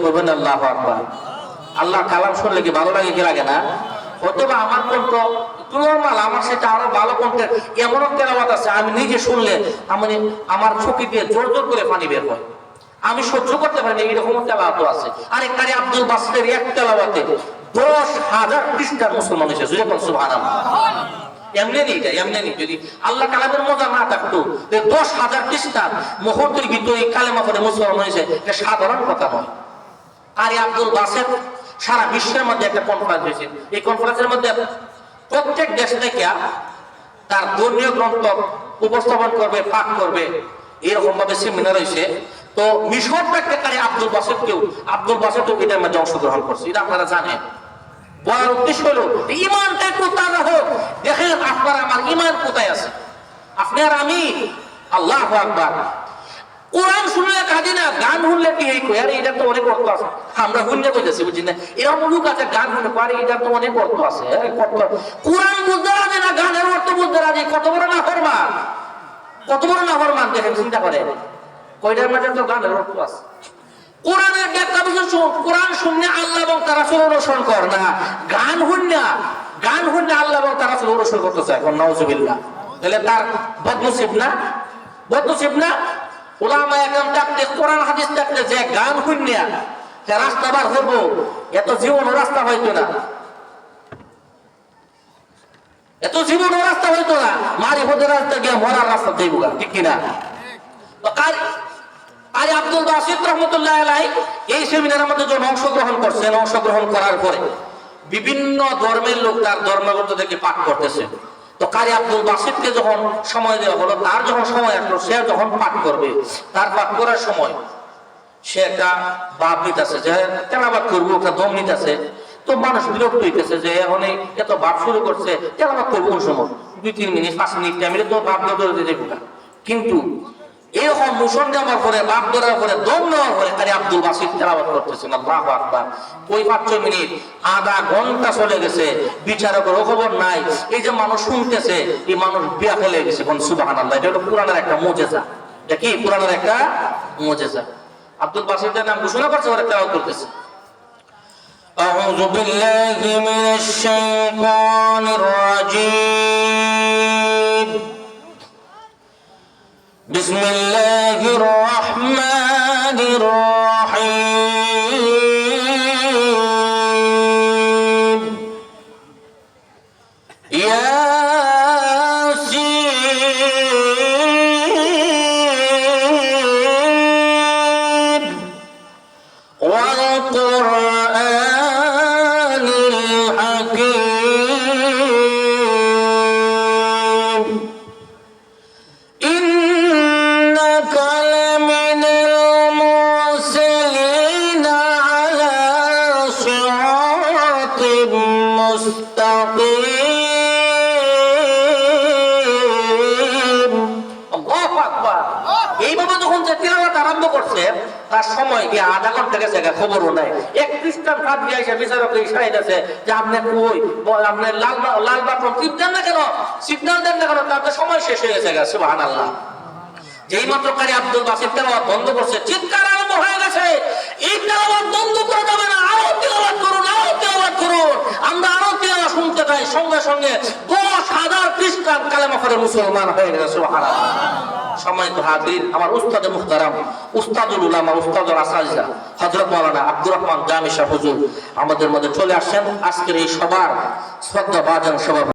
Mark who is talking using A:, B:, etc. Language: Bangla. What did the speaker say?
A: বলবেন আল্লাহু আকবার। আল্লাহ কালাম শুনলে কি ভালো লাগে কি লাগে না? অথবা আমার কণ্ঠ নরমাল, আমার সেটা আরো ভালো কণ্ঠের এমন তেলাওয়াত আছে আমি নিজে শুনলে আমার চোখে দিয়ে জোর জোর করে পানি বের হয়, আমি সহ্য করতে পারি না, এরকম তেলাওয়াত আছে। আরেক কারি আব্দুল বাসিতের এক তেলাওয়াতে 10,000 খ্রিস্টান মুসলমান হয়েছে। সুবহানাল্লাহ। এমনি নেই যদি আল্লাহ কালামের মজা না থাকতো 10,000 খ্রিস্টান মুহূর্তের ভিতরে কালেমা পড়ে মুসলমান হয়েছে, এটা সাধারণ কথা নয়। আর আব্দুল বাসেত সারা বিশ্বের মধ্যে একটা কনফারেন্স হয়েছে। এই কনফারেন্সের মধ্যে প্রত্যেক দেশ থেকে তার ধর্মীয় গ্রন্থ উপস্থাপন করবে, পাঠ করবে, এরকম ভাবে সেমিনার হয়েছে। তো মিশর থেকে আব্দুল বাসেতও এটার মধ্যে অংশগ্রহণ করছে, এটা আপনারা জানেন। বলার উদ্দেশ্য হলো ইমানটা একটু তাজা হোক। দেখেন আপনার আমার ইমান কোথায় আছে, আপনি আর আমি। আল্লাহু আকবার। কোরআন শুনলে কাঁদি না, গান শুনলে কি এই কই, আরে এটা তো অনেক অর্থ আছে, আমরা শুনলে কইতেছি বুঝি না। এরকম লোক আছে গান শুনলে আরে এটা তো অনেক অর্থ আছে, কোরআন বুঝতে রাজি না, গানের অর্থ বুঝতে রাজি। কত বড় নাফরমান দেখেন, চিন্তা করে কয়টার মধ্যে তো গানের অর্থ আছে। কোরআনের ব্যাখ্যা বুঝে শুন, কোরআন শুনলে আল্লাহ এবং তার রাসূল অনুসরণ কর না, গান শুনলে আল্লাহ এবং তার রাসূল অনুসরণ করতে চায়। নাউজুবিল্লাহ। তাহলে তার বদনসিব না। উলামা একরাম থাকতে, কোরআন হাদিস থাকতে যে গান শুনলে যে রাস্তা বার করবো, এত জীবন রাস্তা হইতো না, মারি হতে রাস্তা গিয়ে মরার রাস্তা যাইব, ঠিক কিনা? আব্দুল বাসিত রহমতুল্লাহ আলাইহি এই সেমিনারের মধ্যে যখন অংশগ্রহণ করার পরে বিভিন্ন ধর্মের লোক তার ধর্মগ্রন্থ থেকে পাঠ করতেছে। তো কারি আব্দুল বাসিতকে যখন সময় দেওয়া হলো, তার যখন সময় আসলো, সে যখন পাঠ করবে, তার পাঠ করার সময় সে একটা ভাব নিতেছে যে তেলাওয়াত করবো, একটা দম নিতেছে। তো মানুষ বিরক্ত হইতেছে যে এখন এত ভাব শুরু করছে, তেলাওয়াত করবো কোন সময়, 2-3 মিনিট 5 মিনিট টাইমে তো ভাব ধরে যাবো। কিন্তু এরকম মোশন দেওয়ার পরে, বাপ ধরার পরে, দম নেওয়ার পরে কারি আব্দুল বাসিত তেলাওয়াত করতেছেন। আল্লাহু আকবার। ওই 5-6 মিনিট, আধা ঘন্টা চলে গেছে, বিচারকের খবর নাই। এই যে মানুষ শুনতেছে, এই মানুষ বিয়া ফেলে গেছে। সুবহানাল্লাহ। এটা হলো কোরআনের একটা মুজিজা। এটা কি কোরআনের একটা মুজিজা? আব্দুল বাসিতের নাম ঘোষণা করছে, ওরা তেলাওয়াত করতেছে। আউযু বিল্লাহি মিনাশ শাইতানির রাজীম। বিসমিল্লাহির রাহমানির রাহিম। ইয়াসিন ওয়াল কুরআনিল হাকীম। এইভাবে যখন তেলাওয়াত আরম্ভ করছে, তার সময় কি আধা ঘন্টা গেছে, খবরও নাই। এক খ্রিস্টান ফাঁদ দিয়ে এসে বিচারককে ইশারা দিতেছে যে আপনি কই, আপনি লাল বাটন টিপ দেন না কেন, সিগন্যাল দেন না কেন, তার সময় শেষ হয়ে গেছে। সুবহানাল্লাহ। যেই মাত্র কারি আব্দুল বাসিত তেলাওয়াত বন্ধ করছে, চিৎকার আরম্ভ হয়ে গেছে, এই তেলাওয়াত বন্ধ করা যাবে না, আরো তেলাওয়াত করুন, আমরা আরো তেলাওয়াত শুনতে চাই। সঙ্গে সঙ্গে 10,000 খ্রিস্টান কালেমা পড়ে মুসলমান হয়ে গেছে। সুবহানাল্লাহ। সম্মানিত হাজির, আমার উস্তাদে মুহতারাম, উস্তাদুল উলামা, উস্তাদুল আসাতিজা হযরত মাওলানা আব্দুর রহমান জামি সাহেব হুজুর আমাদের মধ্যে চলে আসছেন। আজকের এই সবার শ্রদ্ধা ভাজন সভা